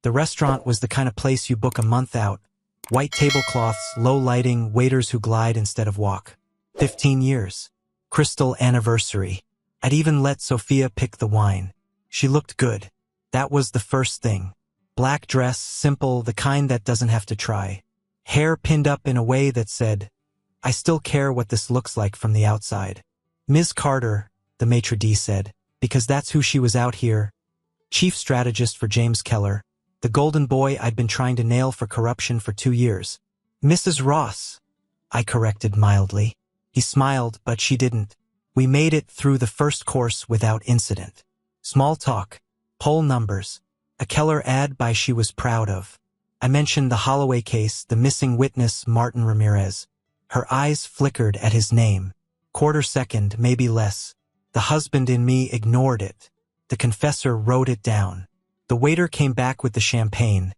The restaurant was the kind of place you book a month out. White tablecloths, low lighting, waiters who glide instead of walk. 15 years. Crystal anniversary. I'd even let Sophia pick the wine. She looked good. That was the first thing. Black dress, simple, the kind that doesn't have to try. Hair pinned up in a way that said, I still care what this looks like from the outside. Ms. Carter, the maitre d' said, because that's who she was out here. Chief strategist for James Keller. The golden boy I'd been trying to nail for corruption for 2 years. Mrs. Ross, I corrected mildly. He smiled, but she didn't. We made it through the first course without incident. Small talk, poll numbers, a Keller ad by she was proud of. I mentioned the Holloway case, the missing witness, Martin Ramirez. Her eyes flickered at his name. Quarter second, maybe less. The husband in me ignored it. The confessor wrote it down. The waiter came back with the champagne,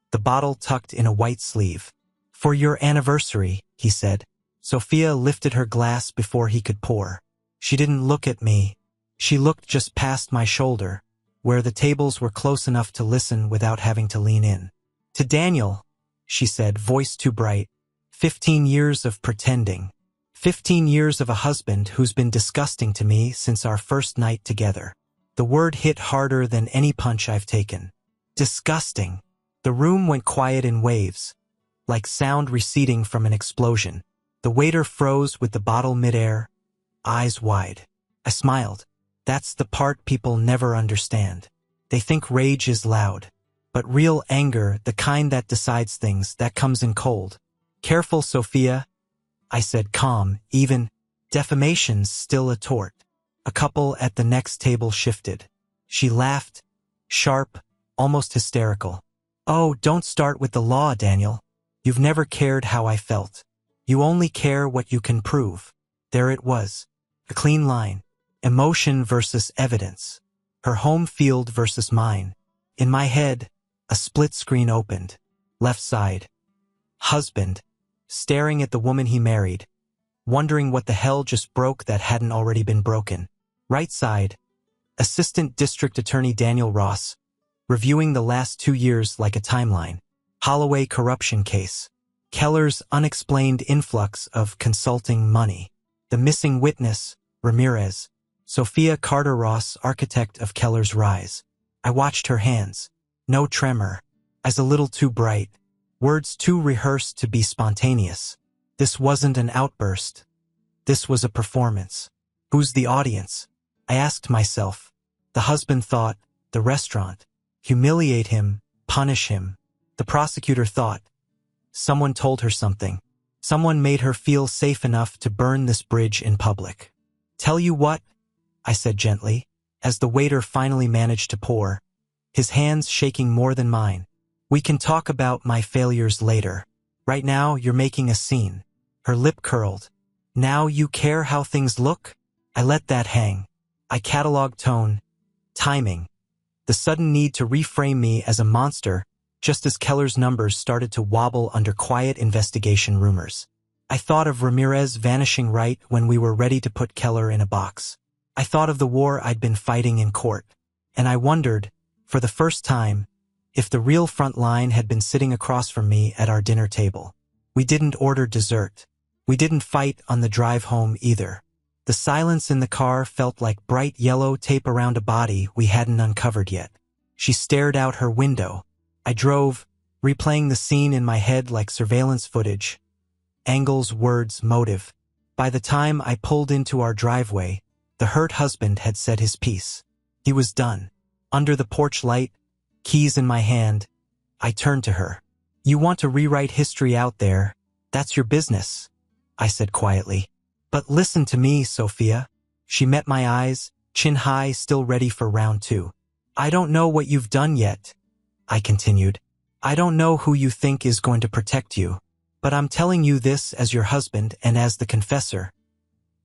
the bottle tucked in a white sleeve. For your anniversary, he said. Sophia lifted her glass before he could pour. She didn't look at me. She looked just past my shoulder, where the tables were close enough to listen without having to lean in. To Daniel, she said, voice too bright. 15 years of pretending. 15 years of a husband who's been disgusting to me since our first night together. The word hit harder than any punch I've taken. Disgusting. The room went quiet in waves, like sound receding from an explosion. The waiter froze with the bottle midair, eyes wide. I smiled. That's the part people never understand. They think rage is loud. But real anger, the kind that decides things, that comes in cold. Careful, Sophia, I said, calm, even. Defamation's still a tort. A couple at the next table shifted. She laughed, sharp, almost hysterical. Oh, don't start with the law, Daniel. You've never cared how I felt. You only care what you can prove. There it was. A clean line. Emotion versus evidence. Her home field versus mine. In my head, a split screen opened. Left side. Husband. Staring at the woman he married. Wondering what the hell just broke that hadn't already been broken. Right side. Assistant District Attorney Daniel Ross. Reviewing the last 2 years like a timeline. Holloway corruption case. Keller's unexplained influx of consulting money. The missing witness, Ramirez. Sophia Carter Ross, architect of Keller's rise. I watched her hands. No tremor. Eyes a little too bright. Words too rehearsed to be spontaneous. This wasn't an outburst. This was a performance. Who's the audience? I asked myself. The husband thought, the restaurant. Humiliate him, punish him. The prosecutor thought. Someone told her something. Someone made her feel safe enough to burn this bridge in public. Tell you what, I said gently, as the waiter finally managed to pour, his hands shaking more than mine. We can talk about my failures later. Right now, you're making a scene. Her lip curled. Now you care how things look? I let that hang. I cataloged tone, timing, the sudden need to reframe me as a monster, just as Keller's numbers started to wobble under quiet investigation rumors. I thought of Ramirez vanishing right when we were ready to put Keller in a box. I thought of the war I'd been fighting in court, and I wondered, for the first time, if the real front line had been sitting across from me at our dinner table. We didn't order dessert. We didn't fight on the drive home either. The silence in the car felt like bright yellow tape around a body we hadn't uncovered yet. She stared out her window. I drove, replaying the scene in my head like surveillance footage. Angles, words, motive. By the time I pulled into our driveway, the hurt husband had said his piece. He was done. Under the porch light, keys in my hand, I turned to her. You want to rewrite history out there, that's your business, I said quietly. But listen to me, Sophia. She met my eyes, chin high, still ready for round 2. I don't know what you've done yet, I continued. I don't know who you think is going to protect you. But I'm telling you this as your husband and as the confessor.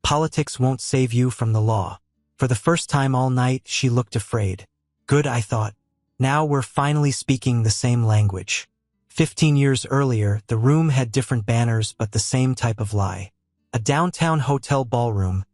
Politics won't save you from the law. For the first time all night, she looked afraid. Good, I thought. Now we're finally speaking the same language. 15 years earlier, the room had different banners but the same type of lie. A downtown hotel ballroom,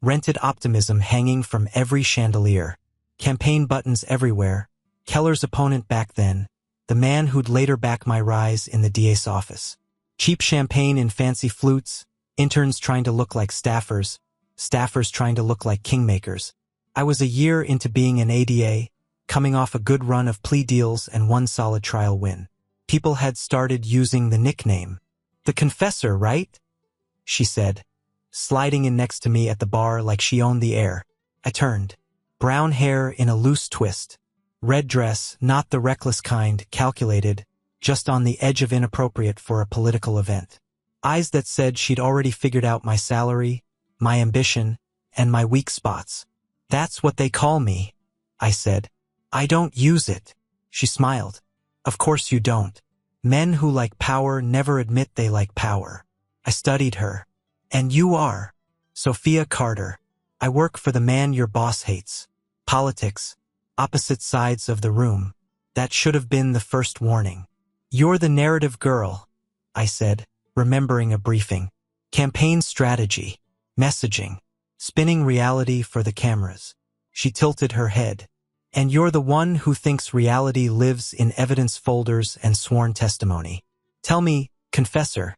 rented optimism hanging from every chandelier, campaign buttons everywhere, Keller's opponent back then, the man who'd later back my rise in the DA's office. Cheap champagne in fancy flutes, interns trying to look like staffers, staffers trying to look like kingmakers. I was a year into being an ADA, coming off a good run of plea deals and one solid trial win. People had started using the nickname. "The Confessor, right?" she said, sliding in next to me at the bar like she owned the air. I turned. Brown hair in a loose twist. Red dress, not the reckless kind, calculated, just on the edge of inappropriate for a political event. Eyes that said she'd already figured out my salary, my ambition, and my weak spots. "That's what they call me," I said. "I don't use it." She smiled. "Of course you don't. Men who like power never admit they like power." I studied her. "And you are Sophia Carter. I work for the man your boss hates." Politics. Opposite sides of the room. That should have been the first warning. "You're the narrative girl," I said, remembering a briefing. "Campaign strategy. Messaging. Spinning reality for the cameras." She tilted her head. "And you're the one who thinks reality lives in evidence folders and sworn testimony. Tell me, Confessor,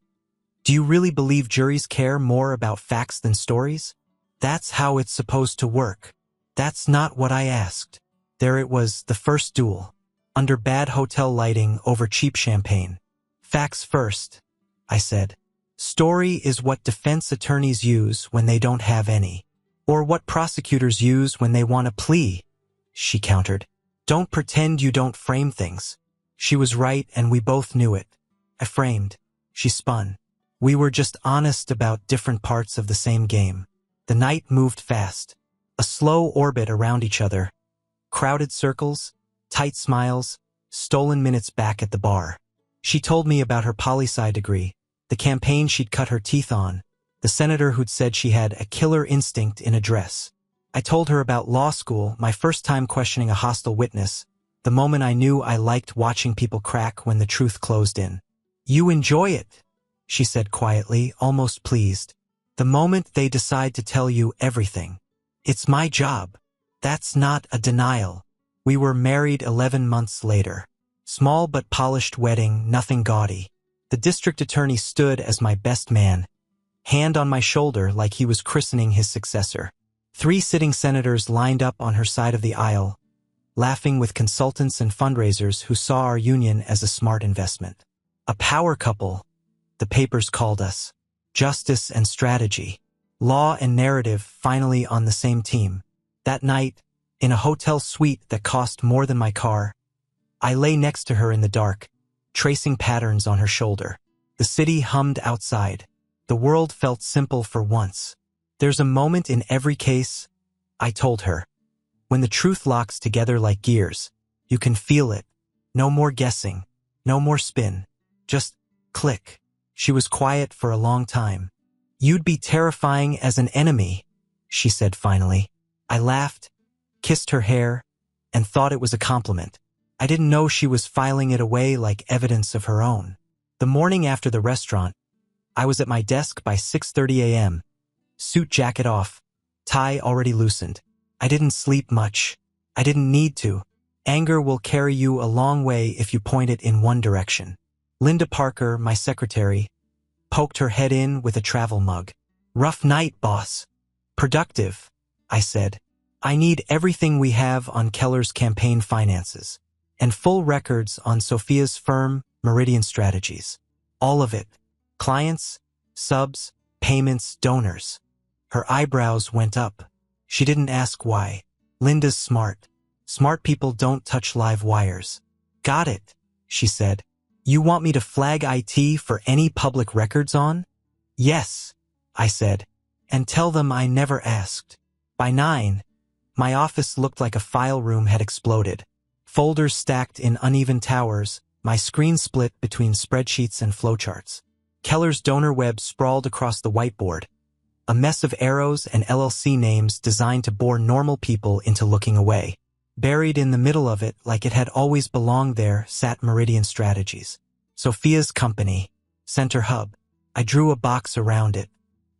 do you really believe juries care more about facts than stories?" "That's how it's supposed to work." "That's not what I asked." There it was, the first duel. Under bad hotel lighting over cheap champagne. "Facts first," I said. "Story is what defense attorneys use when they don't have any. Or what prosecutors use when they want a plea," she countered. "Don't pretend you don't frame things." She was right, and we both knew it. I framed. She spun. We were just honest about different parts of the same game. The night moved fast. A slow orbit around each other. Crowded circles, tight smiles, stolen minutes back at the bar. She told me about her poli-sci degree, the campaign she'd cut her teeth on, the senator who'd said she had a killer instinct in a dress. I told her about law school, my first time questioning a hostile witness, the moment I knew I liked watching people crack when the truth closed in. "You enjoy it," she said quietly, almost pleased. "The moment they decide to tell you everything. It's my job." That's not a denial. We were married 11 months later. Small but polished wedding, nothing gaudy. The district attorney stood as my best man, hand on my shoulder like he was christening his successor. 3 sitting senators lined up on her side of the aisle, laughing with consultants and fundraisers who saw our union as a smart investment. A power couple, the papers called us. Justice and strategy. Law and narrative finally on the same team. That night, in a hotel suite that cost more than my car, I lay next to her in the dark, tracing patterns on her shoulder. The city hummed outside. The world felt simple for once. "There's a moment in every case," I told her, "when the truth locks together like gears. You can feel it. No more guessing. No more spin. Just click." She was quiet for a long time. "You'd be terrifying as an enemy," she said finally. I laughed, kissed her hair, and thought it was a compliment. I didn't know she was filing it away like evidence of her own. The morning after the restaurant, I was at my desk by 6:30 a.m., suit jacket off, tie already loosened. I didn't sleep much. I didn't need to. Anger will carry you a long way if you point it in one direction. Linda Parker, my secretary, poked her head in with a travel mug. "Rough night, boss." "Productive," I said. "I need everything we have on Keller's campaign finances, and full records on Sophia's firm, Meridian Strategies. All of it. Clients, subs, payments, donors." Her eyebrows went up. She didn't ask why. Linda's smart. Smart people don't touch live wires. "Got it," she said. "You want me to flag IT for any public records on?" "Yes," I said, "and tell them I never asked." By 9, my office looked like a file room had exploded. Folders stacked in uneven towers, my screen split between spreadsheets and flowcharts. Keller's donor web sprawled across the whiteboard, a mess of arrows and LLC names designed to bore normal people into looking away. Buried in the middle of it, like it had always belonged there, sat Meridian Strategies. Sophia's company, center hub. I drew a box around it.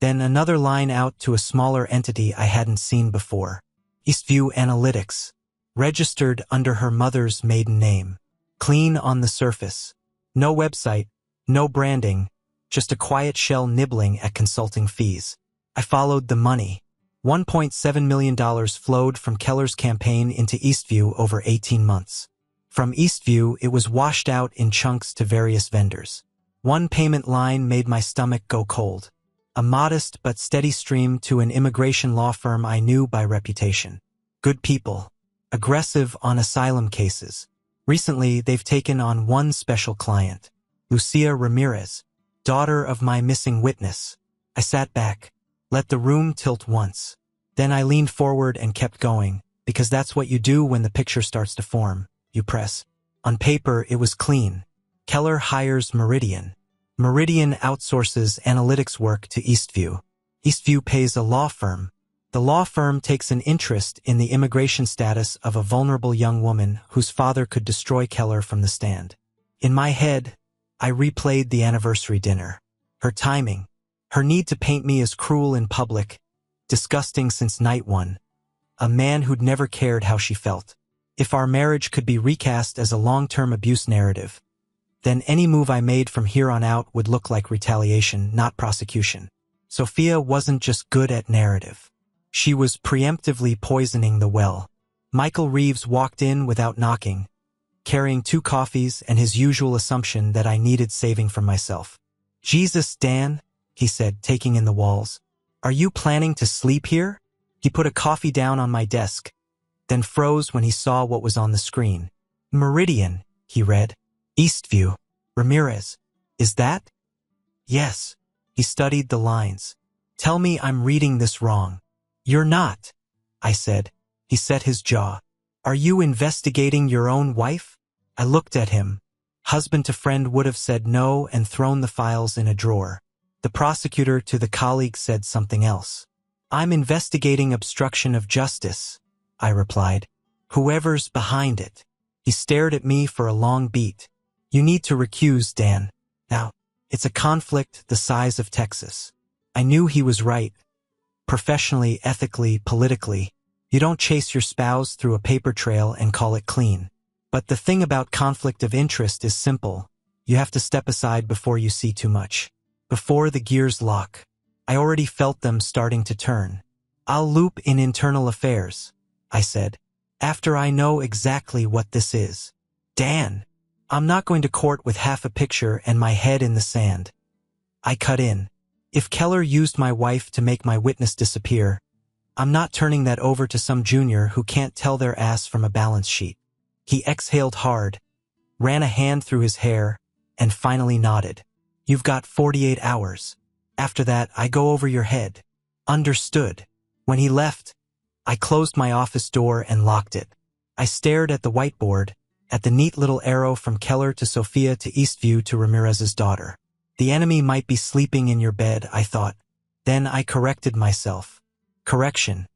Then another line out to a smaller entity I hadn't seen before. Eastview Analytics, registered under her mother's maiden name. Clean on the surface. No website, no branding, just a quiet shell nibbling at consulting fees. I followed the money. $1.7 million flowed from Keller's campaign into Eastview over 18 months. From Eastview, it was washed out in chunks to various vendors. One payment line made my stomach go cold. A modest but steady stream to an immigration law firm I knew by reputation. Good people. Aggressive on asylum cases. Recently, they've taken on one special client. Lucia Ramirez, daughter of my missing witness. I sat back, let the room tilt once. Then I leaned forward and kept going, because that's what you do when the picture starts to form. You press. On paper, it was clean. Keller hires Meridian. Meridian outsources analytics work to Eastview. Eastview pays a law firm. The law firm takes an interest in the immigration status of a vulnerable young woman whose father could destroy Keller from the stand. In my head, I replayed the anniversary dinner. Her timing. Her need to paint me as cruel in public. Disgusting since night one. A man who'd never cared how she felt. If our marriage could be recast as a long-term abuse narrative, then any move I made from here on out would look like retaliation, not prosecution. Sophia wasn't just good at narrative. She was preemptively poisoning the well. Michael Reeves walked in without knocking, carrying 2 coffees and his usual assumption that I needed saving from myself. "Jesus, Dan," he said, taking in the walls. "Are you planning to sleep here?" He put a coffee down on my desk, then froze when he saw what was on the screen. "Meridian," he read. "Eastview. Ramirez. Is that?" "Yes." He studied the lines. "Tell me I'm reading this wrong." "You're not," I said. He set his jaw. "Are you investigating your own wife?" I looked at him. Husband to friend would have said no and thrown the files in a drawer. The prosecutor to the colleague said something else. "I'm investigating obstruction of justice," I replied. "Whoever's behind it." He stared at me for a long beat. "You need to recuse, Dan. Now, it's a conflict the size of Texas." I knew he was right. Professionally, ethically, politically, you don't chase your spouse through a paper trail and call it clean. But the thing about conflict of interest is simple. You have to step aside before you see too much. Before the gears lock. I already felt them starting to turn. "I'll loop in internal affairs," I said, "after I know exactly what this is." "Dan, I'm not going to court with half a picture and my head in the sand." I cut in. "If Keller used my wife to make my witness disappear, I'm not turning that over to some junior who can't tell their ass from a balance sheet." He exhaled hard, ran a hand through his hair, and finally nodded. "You've got 48 hours. After that, I go over your head." "Understood." When he left, I closed my office door and locked it. I stared at the whiteboard, at the neat little arrow from Keller to Sophia to Eastview to Ramirez's daughter. The enemy might be sleeping in your bed, I thought. Then I corrected myself. Correction.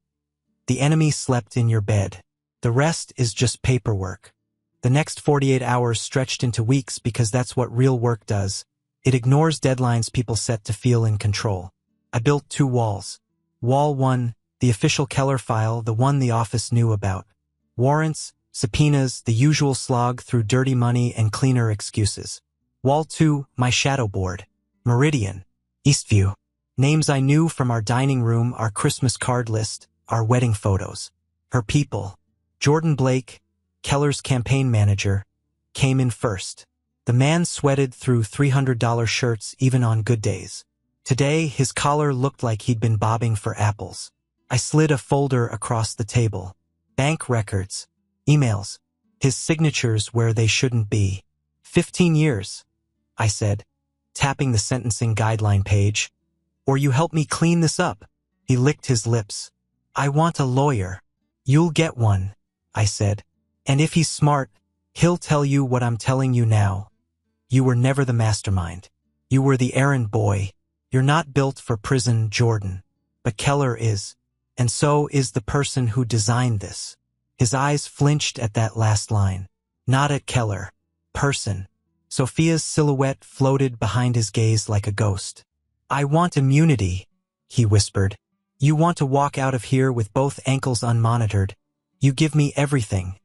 The enemy slept in your bed. The rest is just paperwork. The next 48 hours stretched into weeks because that's what real work does. It ignores deadlines people set to feel in control. I built 2 walls. Wall 1, the official Keller file, the one the office knew about. Warrants, subpoenas, the usual slog through dirty money and cleaner excuses. Wall 2, my shadow board. Meridian. Eastview. Names I knew from our dining room, our Christmas card list, our wedding photos. Her people. Jordan Blake, Keller's campaign manager, came in first. The man sweated through $300 shirts even on good days. Today, his collar looked like he'd been bobbing for apples. I slid a folder across the table. Bank records. Emails. His signatures where they shouldn't be. 15 years, I said, tapping the sentencing guideline page. "Or you help me clean this up." He licked his lips. "I want a lawyer." "You'll get one," I said. "And if he's smart, he'll tell you what I'm telling you now. You were never the mastermind. You were the errand boy. You're not built for prison, Jordan. But Keller is. And so is the person who designed this." His eyes flinched at that last line. Not at Keller. Person. Sophia's silhouette floated behind his gaze like a ghost. "I want immunity," he whispered. "You want to walk out of here with both ankles unmonitored. You give me everything,"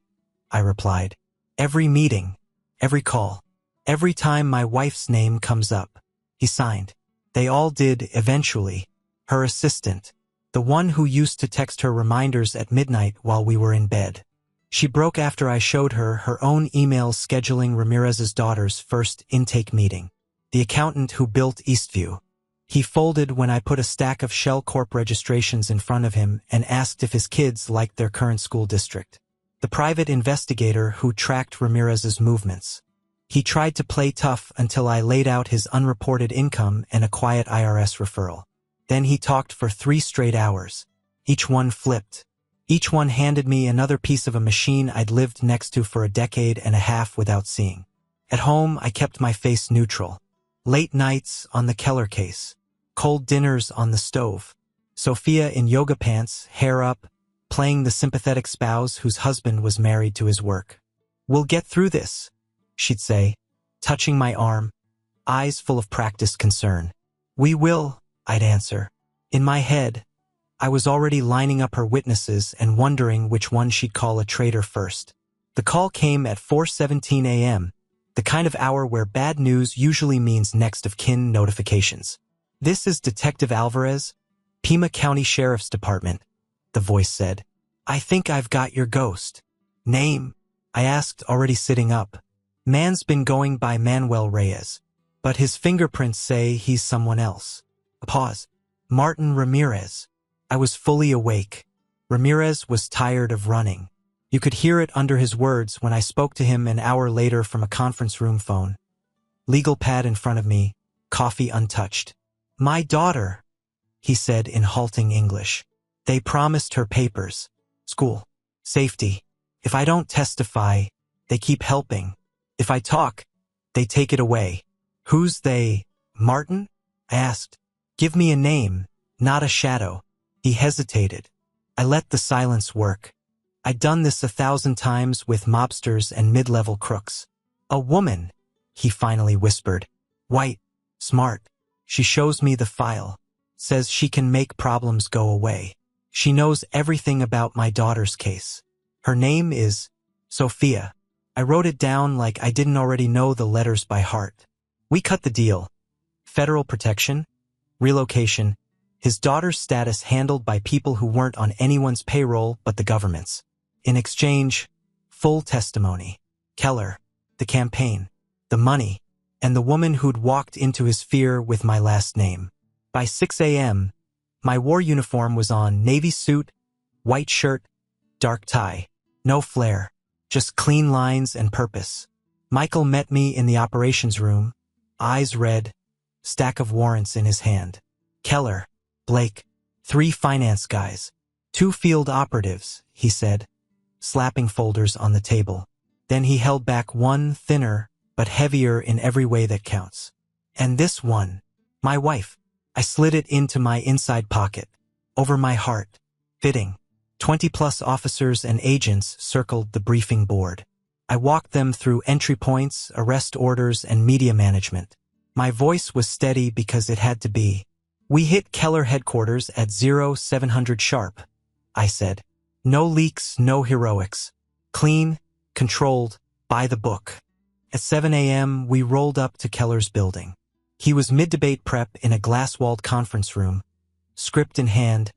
I replied. "Every meeting, Every call. Every time my wife's name comes up. He signed. They all did, eventually. Her assistant. The one who used to text her reminders at midnight while we were in bed. She broke after I showed her her own emails scheduling Ramirez's daughter's first intake meeting. The accountant who built Eastview. He folded when I put a stack of Shell Corp registrations in front of him and asked if his kids liked their current school district. The private investigator who tracked Ramirez's movements. He tried to play tough until I laid out his unreported income and a quiet IRS referral. Then he talked for 3 straight hours. Each one flipped. Each one handed me another piece of a machine I'd lived next to for a decade and a half without seeing. At home, I kept my face neutral. Late nights on the Keller case. Cold dinners on the stove. Sophia in yoga pants, hair up, playing the sympathetic spouse whose husband was married to his work. "We'll get through this," she'd say, touching my arm, eyes full of practiced concern. "We will," I'd answer. In my head, I was already lining up her witnesses and wondering which one she'd call a traitor first. The call came at 4:17 a.m., the kind of hour where bad news usually means next of kin notifications. "This is Detective Alvarez, Pima County Sheriff's Department," the voice said. "I think I've got your ghost." "Name?" I asked, already sitting up. "Man's been going by Manuel Reyes, but his fingerprints say he's someone else." A pause. "Martin Ramirez." I was fully awake. Ramirez was tired of running. You could hear it under his words when I spoke to him an hour later from a conference room phone. Legal pad in front of me, coffee untouched. "My daughter," he said in halting English. "They promised her papers. School. Safety. If I don't testify, they keep helping. If I talk, they take it away." "Who's they? Martin?" I asked. "Give me a name, not a shadow." He hesitated. I let the silence work. I'd done this 1,000 times with mobsters and mid-level crooks. "A woman," he finally whispered. "White. Smart. She shows me the file. Says she can make problems go away. She knows everything about my daughter's case. Her name is Sophia." I wrote it down like I didn't already know the letters by heart. We cut the deal. Federal protection, relocation, his daughter's status handled by people who weren't on anyone's payroll but the government's. In exchange, full testimony. Keller, the campaign, the money, and the woman who'd walked into his fear with my last name. By 6 a.m., my war uniform was on: navy suit, white shirt, dark tie. No flair, just clean lines and purpose. Michael met me in the operations room, eyes red, stack of warrants in his hand. "Keller, Blake, 3 finance guys, 2 field operatives," he said, slapping folders on the table. Then he held back one, thinner, but heavier in every way that counts. "And this one, my wife." I slid it into my inside pocket, over my heart. Fitting. 20-plus officers and agents circled the briefing board. I walked them through entry points, arrest orders, and media management. My voice was steady because it had to be. "We hit Keller headquarters at 0700 sharp," I said. "No leaks, no heroics. Clean, controlled, by the book." At 7 a.m., we rolled up to Keller's building. He was mid-debate prep in a glass-walled conference room, script in hand,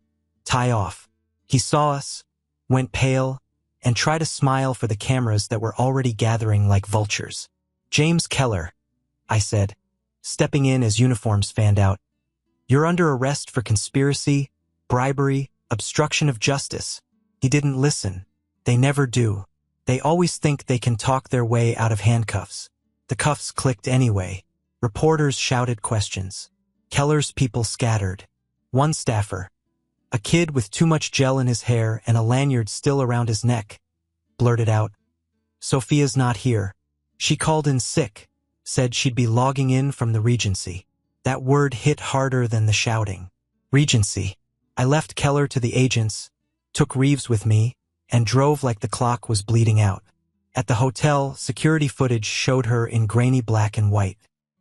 tie off. He saw us, went pale, and tried to smile for the cameras that were already gathering like vultures. "James Keller," I said, stepping in as uniforms fanned out. "You're under arrest for conspiracy, bribery, obstruction of justice." He didn't listen. They never do. They always think they can talk their way out of handcuffs. The cuffs clicked anyway. Reporters shouted questions. Keller's people scattered. One staffer, a kid with too much gel in his hair and a lanyard still around his neck, blurted out, "Sophia's not here. She called in sick, said she'd be logging in from the Regency." That word hit harder than the shouting. Regency. I left Keller to the agents, took Reeves with me, and drove like the clock was bleeding out. At the hotel, security footage showed her in grainy black and white.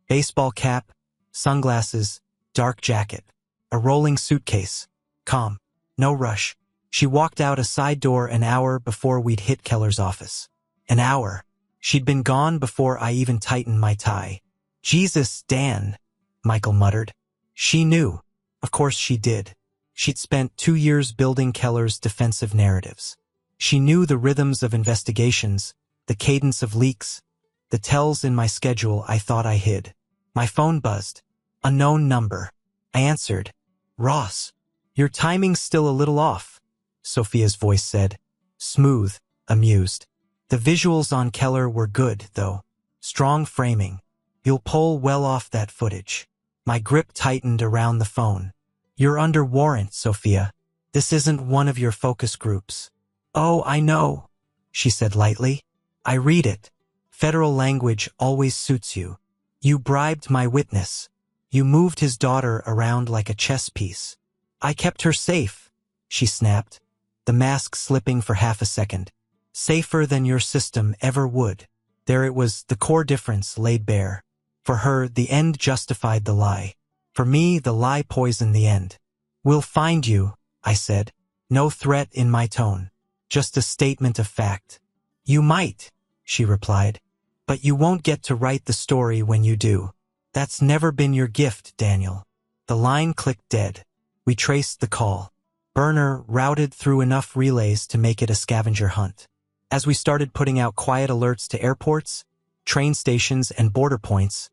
Baseball cap, sunglasses, dark jacket, a rolling suitcase. Calm. No rush. She walked out a side door an hour before we'd hit Keller's office. An hour. She'd been gone before I even tightened my tie. Jesus, Dan, Michael muttered. She knew. Of course she did. She'd spent 2 years building Keller's defensive narratives. She knew the rhythms of investigations, the cadence of leaks, the tells in my schedule I thought I hid. My phone buzzed. Unknown number. I answered. Ross, your timing's still a little off, Sophia's voice said. Smooth, amused. The visuals on Keller were good, though. Strong framing. You'll pull well off that footage. My grip tightened around the phone. You're under warrant, Sophia. This isn't one of your focus groups. Oh, I know, she said lightly. I read it. Federal language always suits you. You bribed my witness. You moved his daughter around like a chess piece. I kept her safe, she snapped, the mask slipping for half a second. Safer than your system ever would. There it was, the core difference laid bare. For her, the end justified the lie. For me, the lie poisoned the end. We'll find you, I said. No threat in my tone. Just a statement of fact. You might, she replied. But you won't get to write the story when you do. That's never been your gift, Daniel. The line clicked dead. We traced the call. Burner routed through enough relays to make it a scavenger hunt. As we started putting out quiet alerts to airports, train stations, and border points,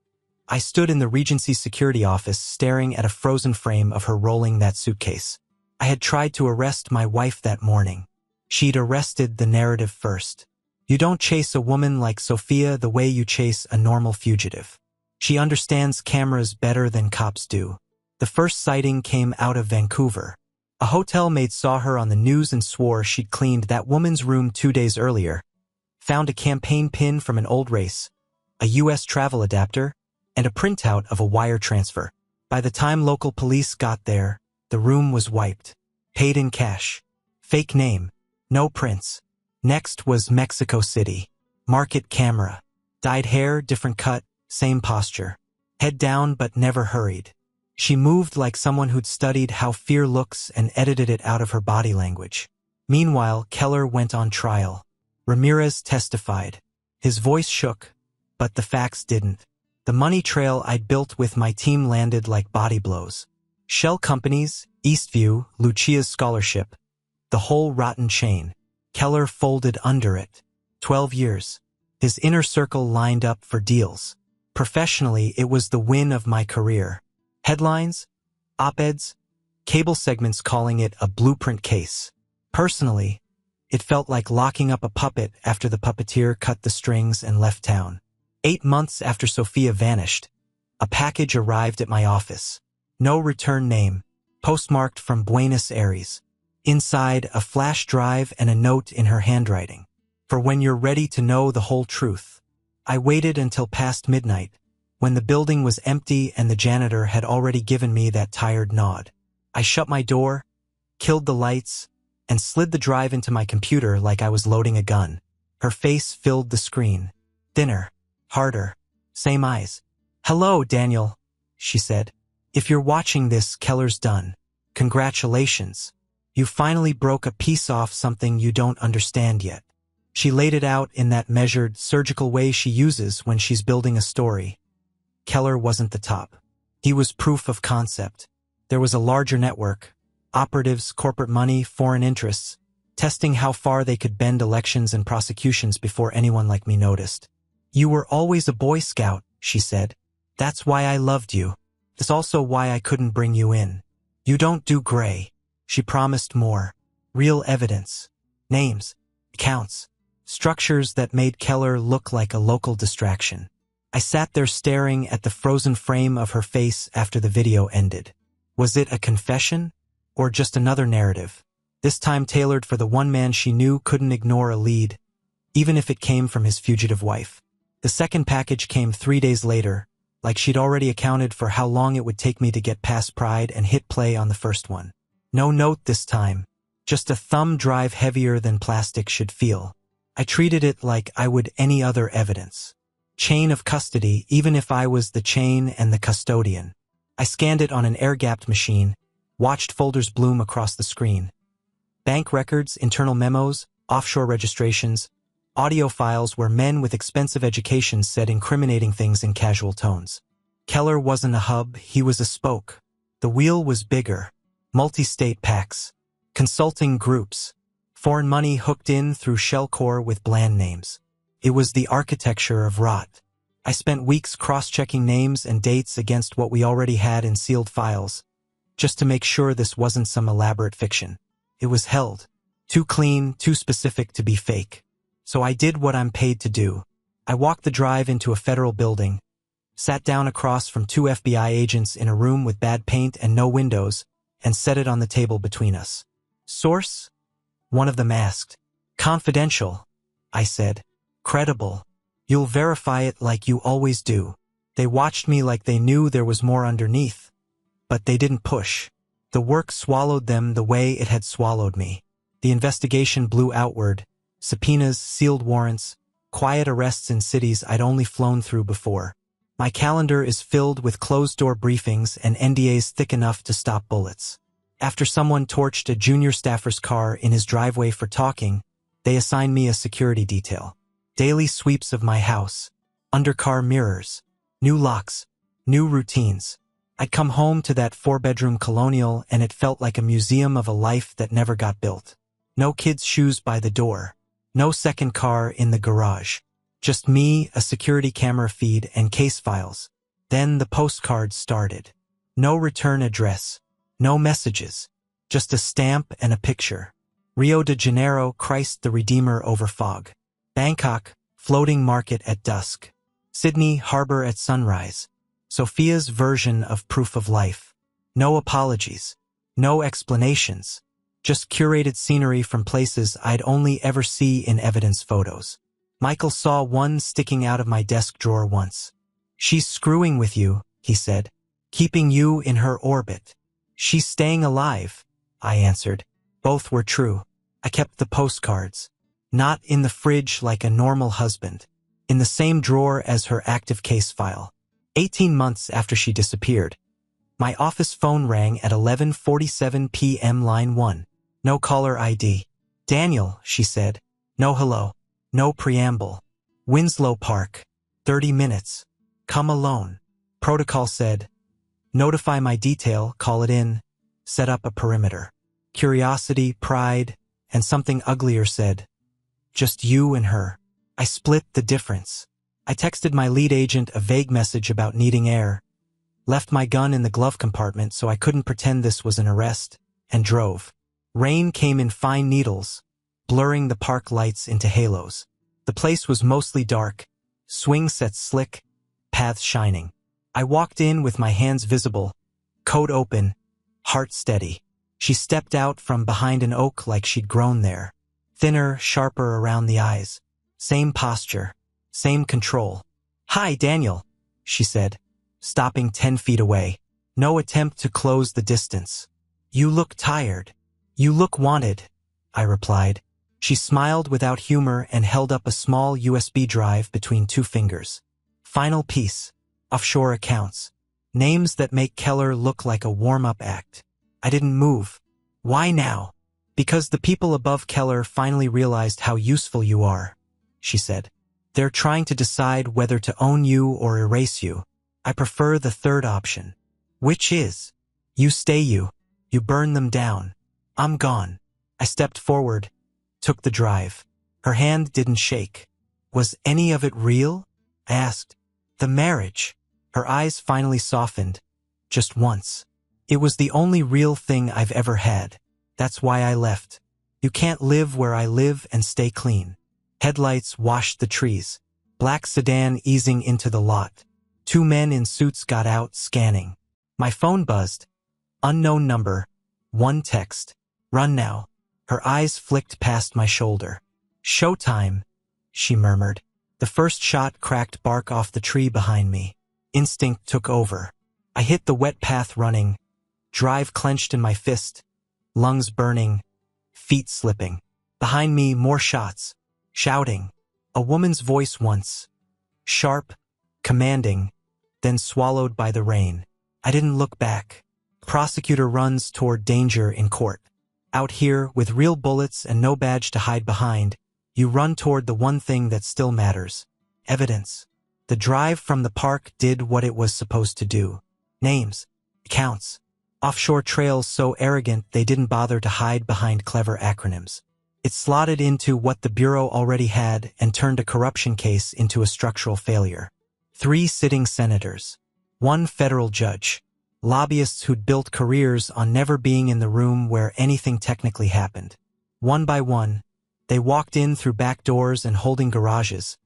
I stood in the Regency security office staring at a frozen frame of her rolling that suitcase. I had tried to arrest my wife that morning. She'd arrested the narrative first. You don't chase a woman like Sophia the way you chase a normal fugitive. She understands cameras better than cops do. The first sighting came out of Vancouver. A hotel maid saw her on the news and swore she'd cleaned that woman's room 2 days earlier. Found a campaign pin from an old race, a U.S. travel adapter, and a printout of a wire transfer. By the time local police got there, the room was wiped. Paid in cash. Fake name. No prints. Next was Mexico City. Market camera. Dyed hair, different cut, same posture. Head down but never hurried. She moved like someone who'd studied how fear looks and edited it out of her body language. Meanwhile, Keller went on trial. Ramirez testified. His voice shook, but the facts didn't. The money trail I'd built with my team landed like body blows. Shell companies, Eastview, Lucia's scholarship. The whole rotten chain. Keller folded under it. 12 years. His inner circle lined up for deals. Professionally, it was the win of my career. Headlines, op-eds, cable segments calling it a blueprint case. Personally, it felt like locking up a puppet after the puppeteer cut the strings and left town. 8 months after Sophia vanished, a package arrived at my office. No return name, postmarked from Buenos Aires. Inside, a flash drive and a note in her handwriting. For when you're ready to know the whole truth. I waited until past midnight, when the building was empty and the janitor had already given me that tired nod. I shut my door, killed the lights, and slid the drive into my computer like I was loading a gun. Her face filled the screen. Thinner, harder, same eyes. Hello, Daniel, she said. If you're watching this, Keller's done. Congratulations. You finally broke a piece off something you don't understand yet. She laid it out in that measured, surgical way she uses when she's building a story. Keller wasn't the top. He was proof of concept. There was a larger network, operatives, corporate money, foreign interests, testing how far they could bend elections and prosecutions before anyone like me noticed. You were always a Boy Scout, she said. That's why I loved you. That's also why I couldn't bring you in. You don't do gray. She promised more. Real evidence. Names. Accounts. Structures that made Keller look like a local distraction. I sat there staring at the frozen frame of her face after the video ended. Was it a confession? Or just another narrative? This time tailored for the one man she knew couldn't ignore a lead, even if it came from his fugitive wife. The second package came 3 days later, like she'd already accounted for how long it would take me to get past Pride and hit play on the first one. No note this time, just a thumb drive heavier than plastic should feel. I treated it like I would any other evidence. Chain of custody, even if I was the chain and the custodian. I scanned it on an air-gapped machine, watched folders bloom across the screen. Bank records, internal memos, offshore registrations, Audio files where men with expensive educations said incriminating things in casual tones. Keller wasn't a hub, he was a spoke. The wheel was bigger. Multi-state PACs. Consulting groups. Foreign money hooked in through shellcore with bland names. It was the architecture of rot. I spent weeks cross-checking names and dates against what we already had in sealed files, just to make sure this wasn't some elaborate fiction. It was held. Too clean, too specific to be fake. So I did what I'm paid to do. I walked the drive into a federal building, sat down across from 2 FBI agents in a room with bad paint and no windows, and set it on the table between us. Source? One of them asked. Confidential, I said. Credible. You'll verify it like you always do. They watched me like they knew there was more underneath. But they didn't push. The work swallowed them the way it had swallowed me. The investigation blew outward. Subpoenas, sealed warrants, quiet arrests in cities I'd only flown through before. My calendar is filled with closed-door briefings and NDAs thick enough to stop bullets. After someone torched a junior staffer's car in his driveway for talking, they assigned me a security detail. Daily sweeps of my house, undercar mirrors, new locks, new routines. I'd come home to that 4-bedroom colonial and it felt like a museum of a life that never got built. No kids' shoes by the door. No second car in the garage. Just me, a security camera feed, and case files. Then the postcards started. No return address. No messages. Just a stamp and a picture. Rio de Janeiro, Christ the Redeemer over fog. Bangkok, floating market at dusk. Sydney, harbor at sunrise. Sophia's version of proof of life. No apologies. No explanations. Just curated scenery from places I'd only ever see in evidence photos. Michael saw one sticking out of my desk drawer once. She's screwing with you, he said, keeping you in her orbit. She's staying alive, I answered. Both were true. I kept the postcards. Not in the fridge like a normal husband. In the same drawer as her active case file. 18 months after she disappeared. My office phone rang at 11:47 p.m. line 1. No caller ID. Daniel, she said. No hello. No preamble. Winslow Park. 30 minutes. Come alone. Protocol said. Notify my detail, call it in. Set up a perimeter. Curiosity, pride, and something uglier said. Just you and her. I split the difference. I texted my lead agent a vague message about needing air. Left my gun in the glove compartment so I couldn't pretend this was an arrest, and drove. Rain came in fine needles, blurring the park lights into halos. The place was mostly dark, swing sets slick, paths shining. I walked in with my hands visible, coat open, heart steady. She stepped out from behind an oak like she'd grown there. Thinner, sharper around the eyes. Same posture, same control. Hi, Daniel, she said, stopping 10 feet away. No attempt to close the distance. You look tired. You look wanted, I replied. She smiled without humor and held up a small USB drive between 2 fingers. Final piece. Offshore accounts. Names that make Keller look like a warm-up act. I didn't move. Why now? Because the people above Keller finally realized how useful you are, she said. They're trying to decide whether to own you or erase you. I prefer the third option. Which is? You stay you. You burn them down. I'm gone. I stepped forward, took the drive. Her hand didn't shake. Was any of it real? I asked. The marriage. Her eyes finally softened. Just once. It was the only real thing I've ever had. That's why I left. You can't live where I live and stay clean. Headlights washed the trees. Black sedan easing into the lot. 2 men in suits got out, scanning. My phone buzzed. Unknown number. 1 text. Run now. Her eyes flicked past my shoulder. Showtime, she murmured. The first shot cracked bark off the tree behind me. Instinct took over. I hit the wet path running. Drive clenched in my fist. Lungs burning. Feet slipping. Behind me, more shots. Shouting. A woman's voice once. Sharp, commanding, then swallowed by the rain. I didn't look back. Prosecutor runs toward danger in court. Out here, with real bullets and no badge to hide behind, You run toward the one thing that still matters. Evidence. The drive from the park did what it was supposed to do. Names. Accounts. Offshore trails so arrogant they didn't bother to hide behind clever acronyms. It slotted into what the Bureau already had and turned a corruption case into a structural failure. 3 sitting senators. 1 federal judge. Lobbyists who'd built careers on never being in the room where anything technically happened. One by one, they walked in through back doors and holding garages,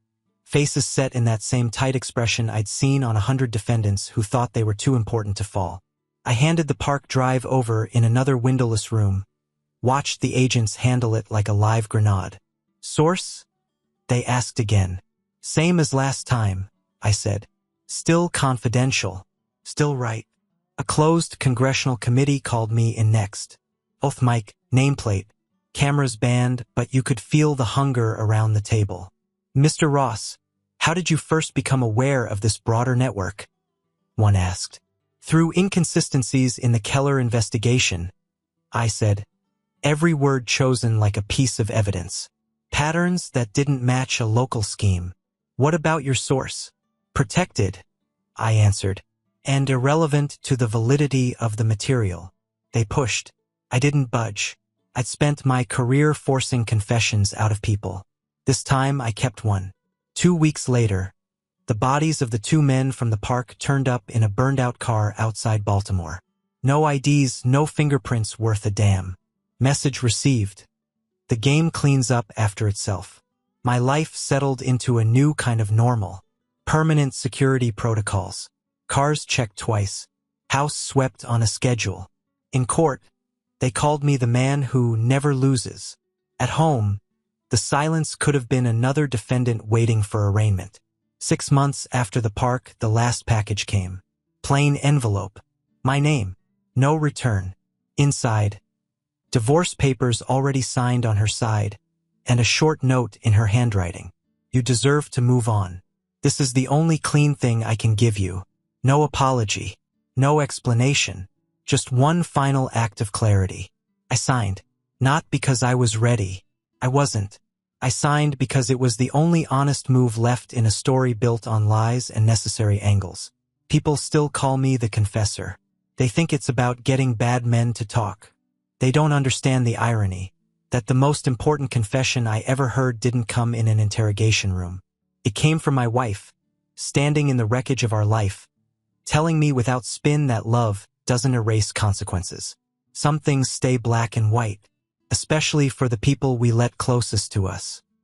faces set in that same tight expression I'd seen on 100 defendants who thought they were too important to fall. I handed the park drive over in another windowless room, watched the agents handle it like a live grenade. Source? They asked again. Same as last time, I said. Still confidential. Still right. A closed congressional committee called me in next. Oath mic, nameplate, cameras banned, but you could feel the hunger around the table. Mr. Ross, how did you first become aware of this broader network? One asked. Through inconsistencies in the Keller investigation, I said, every word chosen like a piece of evidence. Patterns that didn't match a local scheme. What about your source? Protected, I answered, and irrelevant to the validity of the material. They pushed. I didn't budge. I'd spent my career forcing confessions out of people. This time I kept one. 2 weeks later, the bodies of the 2 men from the park turned up in a burned-out car outside Baltimore. No IDs, no fingerprints worth a damn. Message received. The game cleans up after itself. My life settled into a new kind of normal. Permanent security protocols. Cars checked twice. House swept on a schedule. In court, they called me the man who never loses. At home, the silence could have been another defendant waiting for arraignment. 6 months after the park, the last package came. Plain envelope. My name. No return. Inside, divorce papers already signed on her side, and a short note in her handwriting. You deserve to move on. This is the only clean thing I can give you. No apology. No explanation. Just one final act of clarity. I signed. Not because I was ready. I wasn't. I signed because it was the only honest move left in a story built on lies and necessary angles. People still call me the confessor. They think it's about getting bad men to talk. They don't understand the irony, that the most important confession I ever heard didn't come in an interrogation room. It came from my wife, standing in the wreckage of our life, telling me without spin that love doesn't erase consequences. Some things stay black and white, especially for the people we let closest to us.